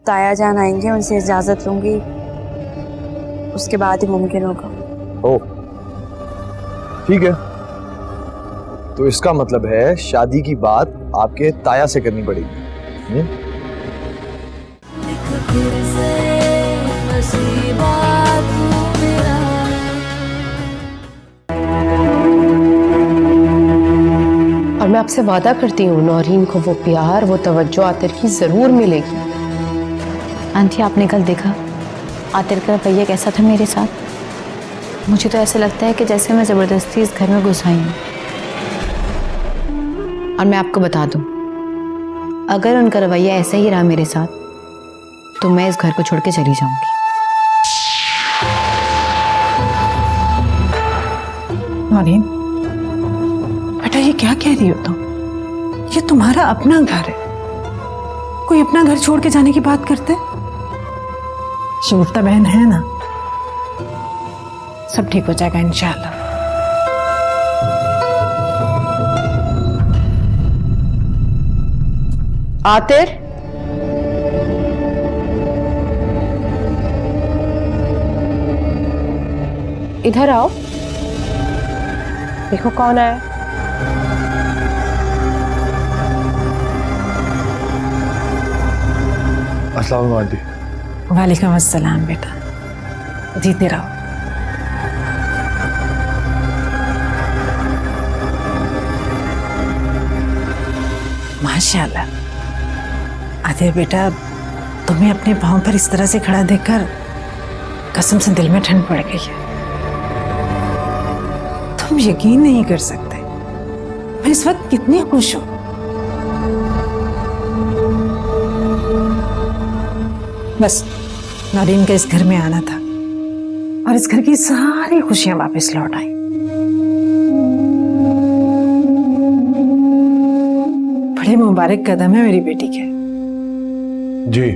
ताया जान आएंगे, उनसे इजाजत लूंगी, उसके बाद ही मुमकिन होगा। ओ ठीक है, तो इसका मतलब है शादी की बात आपके ताया से करनी पड़ेगी। और मैं आपसे वादा करती हूँ नौरीन को वो प्यार, वो तवज्जो आतिर की जरूर मिलेगी। आंटी आपने कल देखा आतिर का रवैया कैसा था मेरे साथ। मुझे तो ऐसे लगता है कि जैसे मैं जबरदस्ती इस घर में घुस आई हूँ। और मैं आपको बता दूं, अगर उनका रवैया ऐसा ही रहा मेरे साथ तो मैं इस घर को छोड़ के चली जाऊंगी। नौरीन बेटा, ये क्या कह रही हो तुम? ये तुम्हारा अपना घर है, कोई अपना घर छोड़ के जाने की बात करते? शगुफ्ता बहन है ना, सब ठीक हो जाएगा इंशाल्लाह। आतिर, इधर आओ, देखो कौन आया। अस्सलाम वालेकुम आंटी। वालेकुम अस्सलाम बेटा, जीते रहो। माशाल्लाह आदिर बेटा, तुम्हें अपने पाँव पर इस तरह से खड़ा देखकर कसम से दिल में ठंड पड़ गई है। तुम यकीन नहीं कर सकते मैं इस वक्त कितनी खुश हूं। बस नौरीन का इस घर में आना था और इस घर की सारी खुशियां वापस लौट आई। बड़े मुबारक कदम है मेरी बेटी के। जी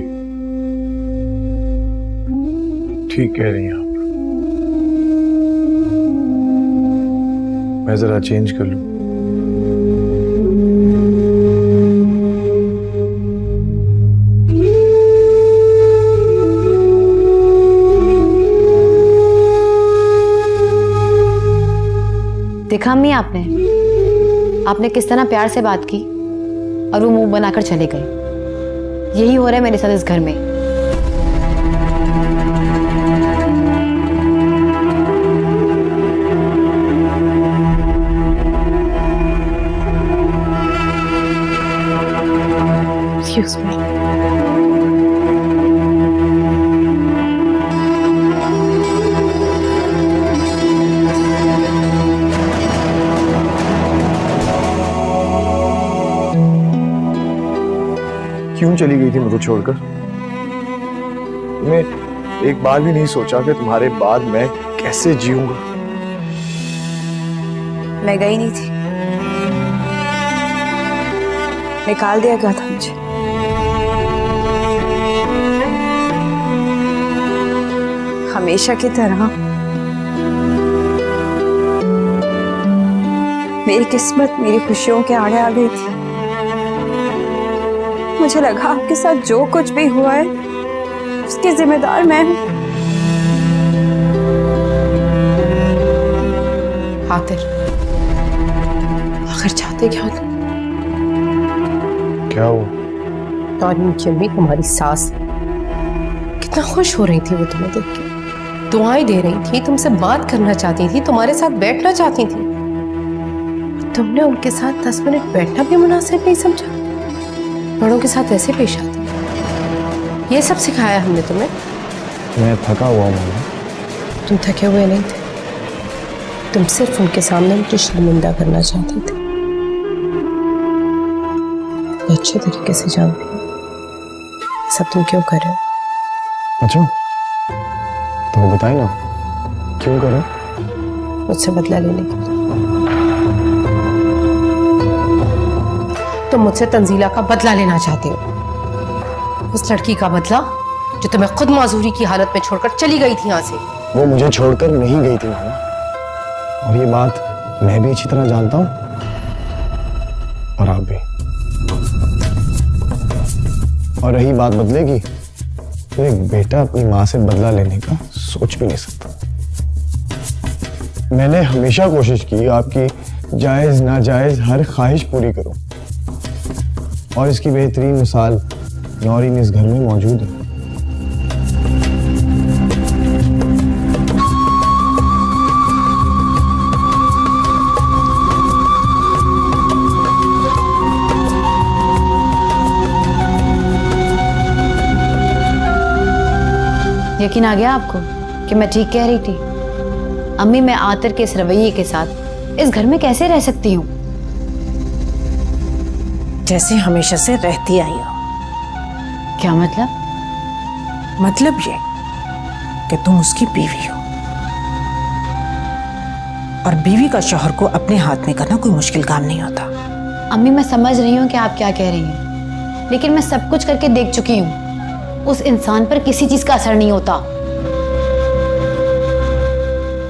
ठीक कह रही हैं आप। मैं जरा चेंज कर लूं। देखा अम्मी आपने किस तरह प्यार से बात की और वो मुंह बनाकर चले गए। यही हो रहा है मेरे साथ इस घर में। Excuse me. क्यों चली गई थी मुझे छोड़कर? मैं एक बार भी नहीं सोचा कि तुम्हारे बाद मैं कैसे जीऊंगा। मैं गई नहीं थी, निकाल दिया गया था मुझे। हमेशा की तरह मेरी किस्मत मेरी खुशियों के आड़े आ गई थी। मुझे लगा आपके साथ जो कुछ भी हुआ है उसकी जिम्मेदार मैं हूं। आतिर, आखिर चाहते क्या हो तुम? क्या हुआ? नौरीन की अम्मी तुम्हारी सास कितना खुश हो रही थी वो तुम्हें देख के, दुआएं दे रही थी, तुमसे बात करना चाहती थी, तुम्हारे साथ बैठना चाहती थी। तुमने उनके साथ 10 मिनट बैठना भी मुनासिब नहीं समझा। बड़ों के साथ ऐसे पेश आते। ये सब सिखाया हमने तुम्हें। मैं थका हुआ हूँ। तुम थके हुए नहीं थे, तुम सिर्फ उनके सामने मुझे शर्मिंदा करना चाहते थे। मैं अच्छे तरीके से जानती हूँ सब तुम क्यों कर रहे हो। अच्छा तो बताए ना क्यों करो? मुझसे बदला लेने के लिए। तुम मुझसे तंजीला का बदला लेना चाहते हो, उस लड़की का बदला जो तुम्हें खुद माजूरी की हालत में छोड़कर चली गई थी यहाँ से। वो मुझे छोड़कर नहीं गई थी मामा, और ये बात मैं भी अच्छी तरह जानता हूँ और आप भी। और रही बात बदले की, तो एक बेटा अपनी माँ से बदला लेने का सोच भी नहीं सकता। मैंने हमेशा कोशिश की आपकी जायज नाजायज हर ख्वाहिश पूरी करूं, और इसकी बेहतरीन मिसाल नौरीन इस घर में मौजूद है। यकीन आ गया आपको कि मैं ठीक कह रही थी? अम्मी, मैं आतर के इस रवैये के साथ इस घर में कैसे रह सकती हूँ? जैसे हमेशा से रहती आई हो। क्या मतलब? मतलब ये कि तुम उसकी बीवी हो, और बीवी का शौहर को अपने हाथ में करना कोई मुश्किल काम नहीं होता। अम्मी, मैं समझ रही हूँ कि आप क्या कह रही हैं, लेकिन मैं सब कुछ करके देख चुकी हूँ। उस इंसान पर किसी चीज का असर नहीं होता।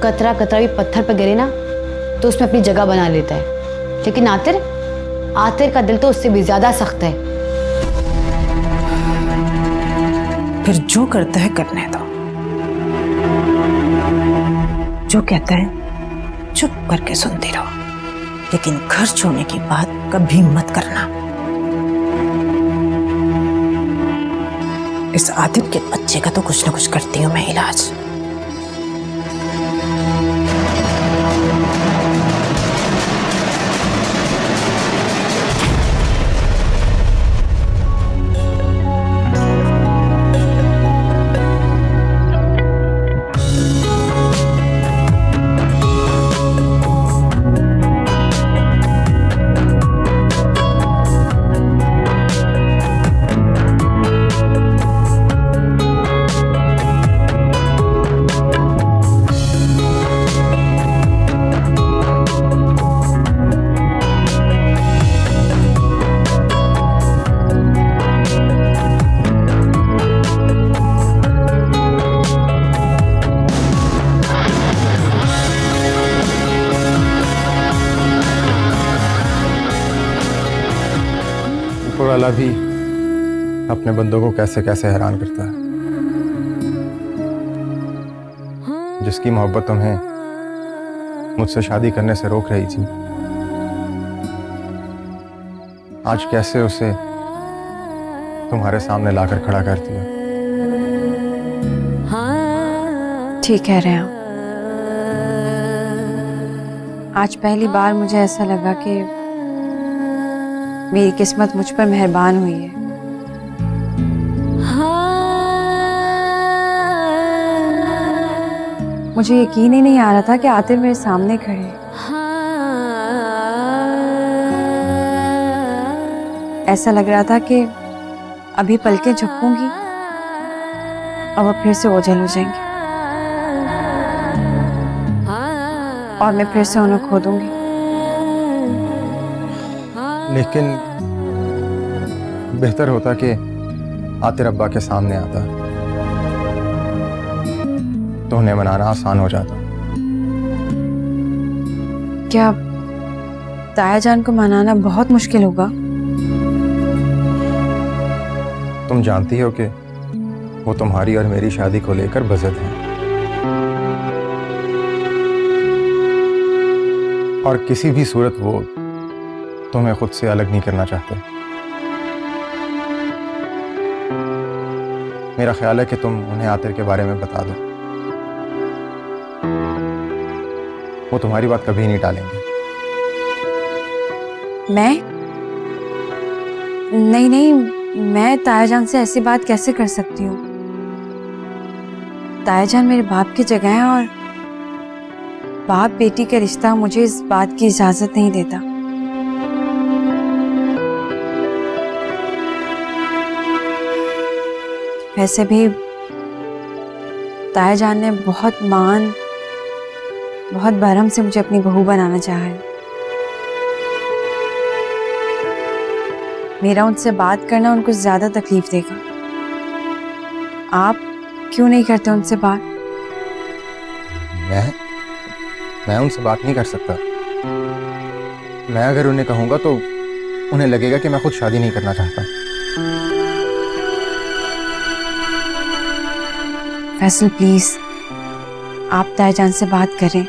कतरा कतरा भी पत्थर पर गिरे ना तो उसमें अपनी जगह बना लेता है, लेकिन आतिर का दिल तो उससे भी ज्यादा सख्त है। फिर जो करता है करने दो, जो कहता है चुप करके सुनती रहो, लेकिन घर छोड़ने की बात कभी मत करना। इस आतिफ के बच्चे का तो कुछ ना कुछ करती हूं मैं इलाज। वाला भी अपने बंदों को कैसे कैसे हैरान करता है। जिसकी मोहब्बत तुम्हें मुझसे शादी करने से रोक रही थी, आज कैसे उसे तुम्हारे सामने लाकर खड़ा कर दिया। ठीक कह रहे हैं आप। आज पहली बार मुझे ऐसा लगा कि मेरी किस्मत मुझ पर मेहरबान हुई है। मुझे यकीन ही नहीं आ रहा था कि आतिफ मेरे सामने खड़े हैं। ऐसा लग रहा था कि अभी पलकें झपकूंगी और वो फिर से ओझल हो जाएंगे और मैं फिर से उन्हें खो दूंगी। लेकिन बेहतर होता कि आतिर अब्बा के सामने आता तो उन्हें मनाना आसान हो जाता। क्या ताया जान को मनाना बहुत मुश्किल होगा? तुम जानती हो कि वो तुम्हारी और मेरी शादी को लेकर बज़द हैं, और किसी भी सूरत वो तुम्हें खुद से अलग नहीं करना चाहते। मेरा ख्याल है कि तुम उन्हें आतिर के बारे में बता दो, वो तुम्हारी बात कभी नहीं टालेंगे। मैं? नहीं, मैं ताया जान से ऐसी बात कैसे कर सकती हूँ? ताया जान मेरे बाप की जगह है और बाप बेटी का रिश्ता मुझे इस बात की इजाजत नहीं देता। वैसे भी ताया जान ने बहुत बरहम से मुझे अपनी बहू बनाना चाहा है। मेरा उनसे बात करना उनको ज्यादा तकलीफ देगा। आप क्यों नहीं करते उनसे बात? मैं उनसे बात नहीं कर सकता। मैं अगर उन्हें कहूंगा तो उन्हें लगेगा कि मैं खुद शादी नहीं करना चाहता। फैसल प्लीज आप ताया जान से बात करें।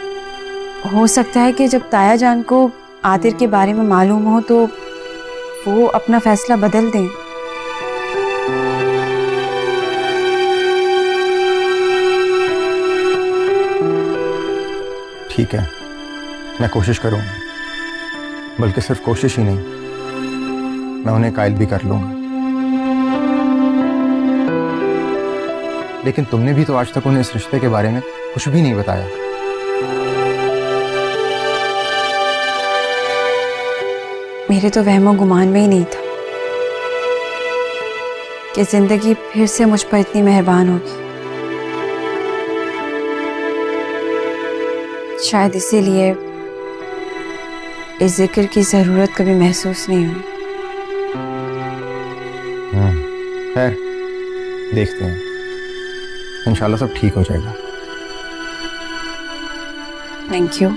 हो सकता है कि जब ताया जान को आतिर के बारे में मालूम हो तो वो अपना फैसला बदल दें। ठीक है, मैं कोशिश करूंगा, बल्कि सिर्फ कोशिश ही नहीं, मैं उन्हें कायल भी कर लूंगा। लेकिन तुमने भी तो आज तक उन्हें इस रिश्ते के बारे में कुछ भी नहीं बताया। मेरे तो वहमो गुमान में ही नहीं था कि जिंदगी फिर से मुझ पर इतनी मेहरबान होगी। शायद इसीलिए इस जिक्र की जरूरत कभी महसूस नहीं हुई। खैर, देखते हैं, इंशाल्लाह सब ठीक हो जाएगा। Thank you.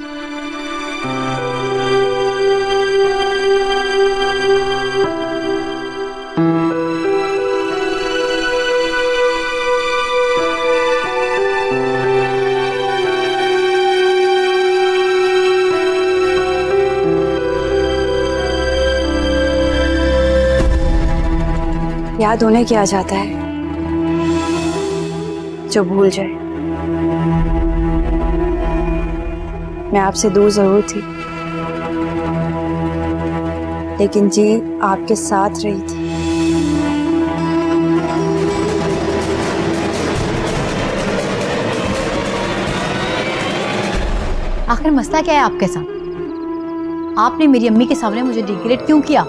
याद उन्हें किया जाता है जो भूल जाए। मैं आपसे दूर जरूर थी, लेकिन जी आपके साथ रही थी। आखिर मसला क्या है आपके साथ? आपने मेरी अम्मी के सामने मुझे डिग्रेड क्यों किया?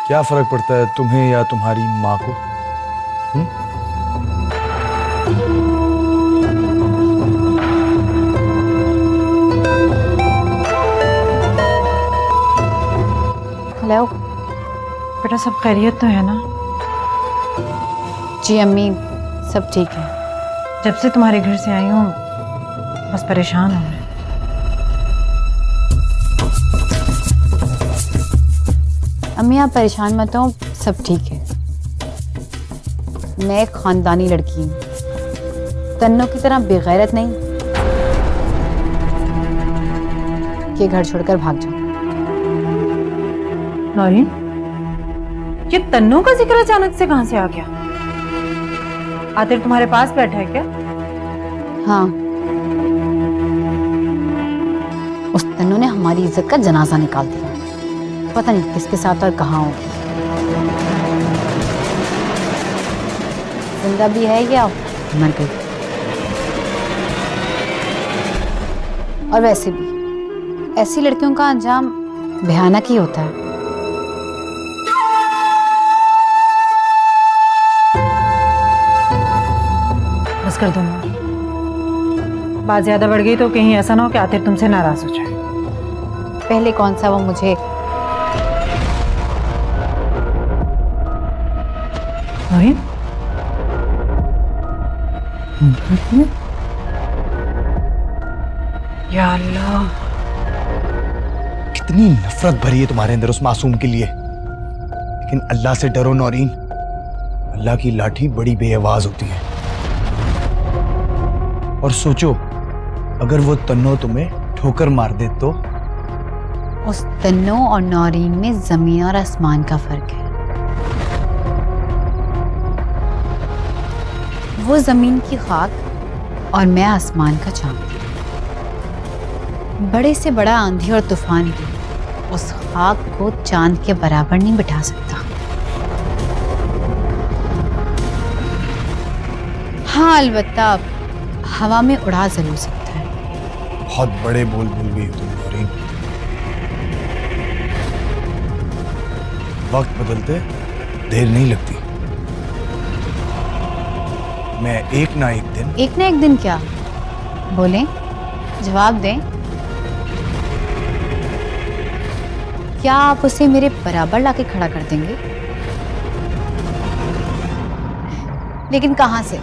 क्या फर्क पड़ता है तुम्हें या तुम्हारी माँ को? हेलो बेटा, सब खैरियत तो है ना? जी अम्मी, सब ठीक है। जब से तुम्हारे घर से आई हूँ बस परेशान हूँ मैं। अम्मी आप परेशान मत हो, सब ठीक है। मैं एक खानदानी लड़की हूँ, तन्नों की तरह बेगैरत नहीं कि घर छोड़कर भाग जाऊं। नौरीन, ये तन्नों का जिक्र अचानक से कहां से आ गया? आतिर तुम्हारे पास बैठा है क्या? हाँ, उस तन्नों ने हमारी इज्जत का जनाजा निकाल दिया। पता नहीं किसके साथ और कहाँ होगी। जिंदा भी है या मर गई। और वैसे भी ऐसी लड़कियों का अंजाम भयानक ही होता है। बस कर दो नौरीन, बात ज्यादा बढ़ गई तो कहीं ऐसा ना हो कि आतिर तुमसे नाराज हो जाए। पहले कौन सा वो मुझे नौरीन, या अल्लाह, कितनी नफरत भरी है तुम्हारे अंदर उस मासूम के लिए। लेकिन अल्लाह से डरो नौरीन, अल्लाह की लाठी बड़ी बेआवाज होती है। और सोचो, अगर वो तन्नो तुम्हें ठोकर मार दे तो? उस तन्नो और नौरीन में जमीन और आसमान का फर्क है। वो जमीन की खाक और मैं आसमान का चांद। बड़े से बड़ा आंधी और तूफान भी उस खाक को चांद के बराबर नहीं बिठा सकता। हाँ, अलबत्ता हवा में उड़ा जरूर सकता है। बहुत बड़े बोल बोल गई हो तुम नौरीन। वक्त बदलते देर नहीं लगती। मैं एक ना एक दिन क्या? बोलें, जवाब दें। क्या आप उसे मेरे बराबर लाके खड़ा कर देंगे? लेकिन कहां से?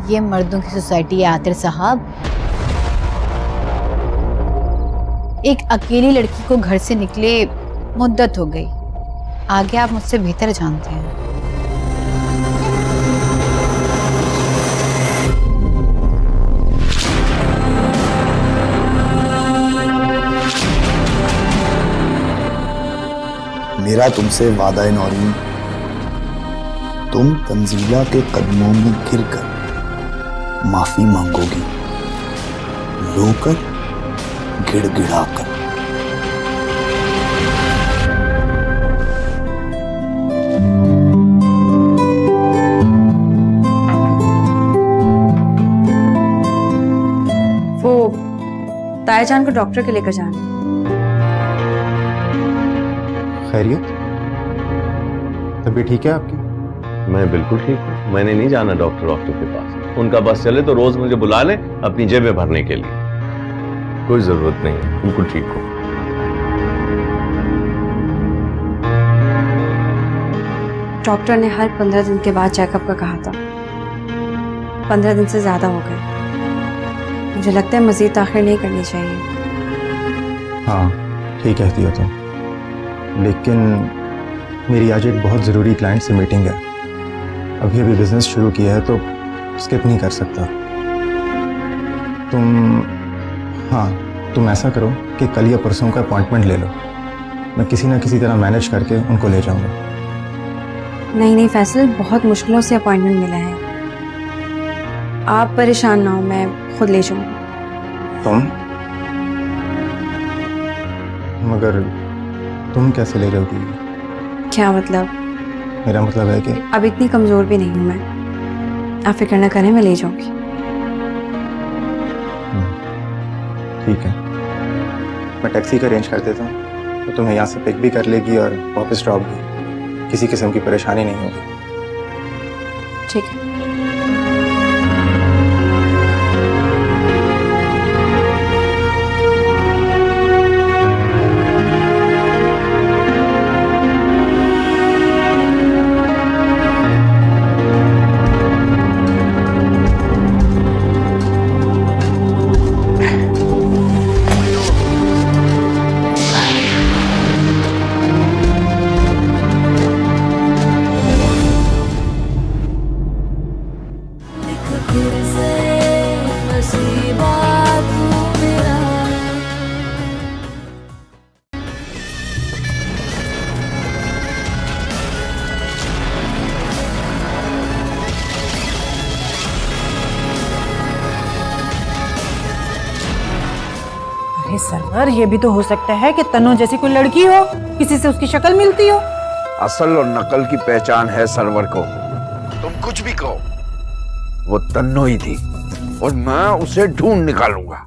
ये मर्दों की सोसाइटी है आतिर साहब। एक अकेली लड़की को घर से निकले मुद्दत हो गई। आगे आप मुझसे बेहतर जानते हैं। मेरा तुमसे वादा है नौरीन, तुम तंजीला के कदमों में गिरकर माफी मांगोगी, रोकर, गिड़गिड़ाकर। वो ताया जान को डॉक्टर के लेकर जाना है। खैरियत? तबीयत ठीक है आपकी? मैं बिल्कुल ठीक हूँ। मैंने नहीं जाना डॉक्टर के पास। उनका बस चले तो रोज मुझे बुला ले अपनी जेबें भरने के लिए। कोई जरूरत नहीं है, बिल्कुल ठीक हूँ। डॉक्टर ने हर 15 दिन के बाद चेकअप का कहा था। 15 दिन से ज्यादा हो गए। मुझे लगता है मजीद ताखिर नहीं करनी चाहिए। हाँ ठीक कहती हो तुम, लेकिन मेरी आज एक बहुत ज़रूरी क्लाइंट से मीटिंग है। अभी अभी बिजनेस शुरू किया है तो स्किप नहीं कर सकता। तुम ऐसा करो कि कल या परसों का अपॉइंटमेंट ले लो, मैं किसी ना किसी तरह मैनेज करके उनको ले जाऊंगा। नहीं फैसल, बहुत मुश्किलों से अपॉइंटमेंट मिला है। आप परेशान ना हो, मैं खुद ले जाऊंगी। मगर तुम कैसे ले जाओगी? क्या मतलब? मेरा मतलब है कि अब इतनी कमजोर भी नहीं हूं मैं। आप फिक्र ना करें, मैं ले जाऊंगी। ठीक है, मैं टैक्सी का अरेंज कर देता हूँ, तो तुम्हें यहाँ से पिक भी कर लेगी और वापस ड्रॉप भी। किसी किस्म की परेशानी नहीं होगी। ठीक है। अरे सरवर, ये भी तो हो सकता है कि तन्नो जैसी कोई लड़की हो, किसी से उसकी शक्ल मिलती हो। असल और नकल की पहचान है सरवर को। तुम कुछ भी कहो, वो तन्नो ही थी और मैं उसे ढूंढ निकालूंगा।